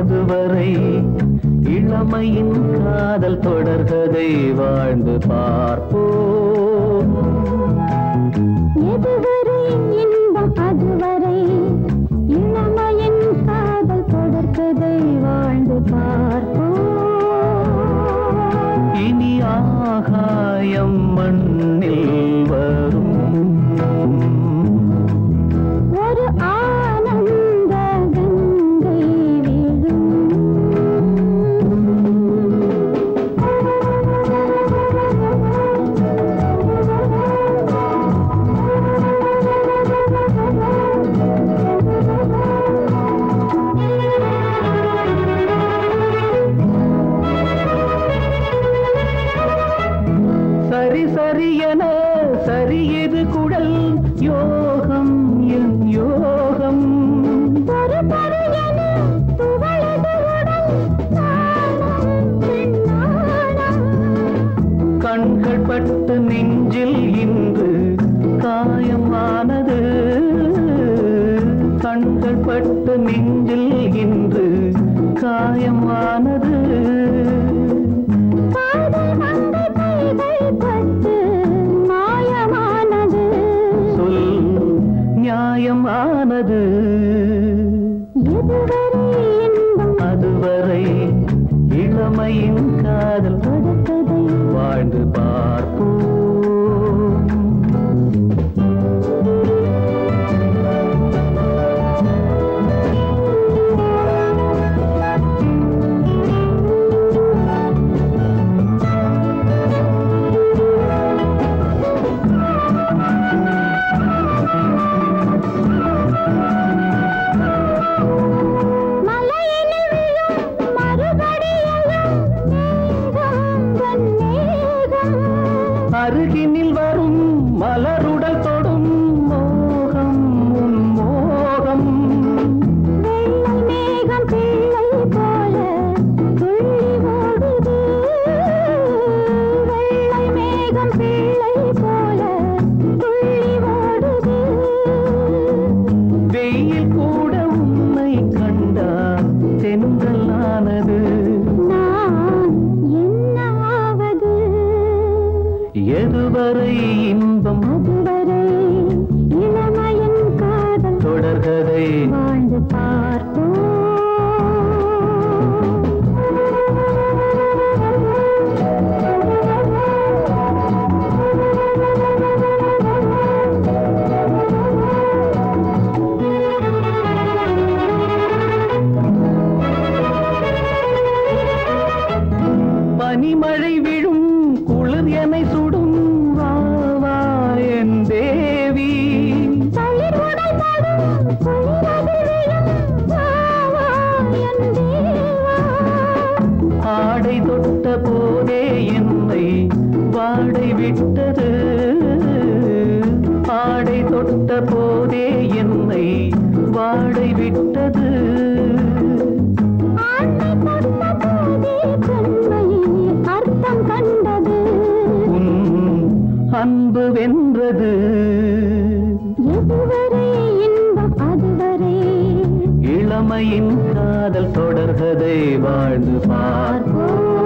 எதுவரை இளமையின் காதல் தொடர்கதை வாழ்ந்து பார்ப்போம். எதுவரை இன்பம் அதுவரை இளமையின் காதல் தொடர்கதை வாழ்ந்து பார்ப்போம். இனி ஆகாயம் மண்ணில் வரும் ஒரு ஆனந்த கங்கை விழும். சரி சரி என சரியது குடல் யோகம் என் யோகம். பரு பரு என துவளது உடல் நாணம் பெண் நாணம். கண்கள் பட்டு நெஞ்சில் இன்று காயமானது. கண்கள் பட்டு நெஞ்சில் இன்று காயமானது. காதல் மங்கை கைகள் பட்டு மாயமானது. சொல் நியாயமானது. எதுவரை இன்பம் அதுவரை இளமையின் காதல் தொடர்கதை வாழ்ந்து பார்ப்போம். மலையினில் விழும் மறுபடியெல்லாம் மேகம் தன் மேகம். அருகினில் வரும் மலருடல் தொடும் மோகம் உன் மோகம். வெள்ளை மேகம் பிள்ளை போல துள்ளி ஓடுது. வெள்ளை மேகம் பிள்ளை போல துள்ளி ஓடுது. வெயில் கூட உன்னை கண்டால் தென்றலானது. நான் என்ன ஆவது? எதுவரை இன்பம் அதுவரை இளமையின் காதல் தொடர்கதை வாழ்ந்து பார்ப்போம். பனிமழை விழும் குளிர் என்னை சுடும். வா வா என் தேவி. தளிர் உடல் படும் குளிரது விழும். வா வா என் தேவா. ஆடை தொட்ட போதே என்னை வாடை விட்டது. ஆடை தொட்ட போதே என்னை வாடை விட்டது. ஆண்டை தொட்ட போதே பெண்மை அர்த்தம் கண்டது. உன் அன்பு வென்றது. எதுவரை இன்பம் அதுவரை இளமையின் காதல் தொடர்கதை வாழ்ந்து பார்ப்போம். பார்ப்போம்.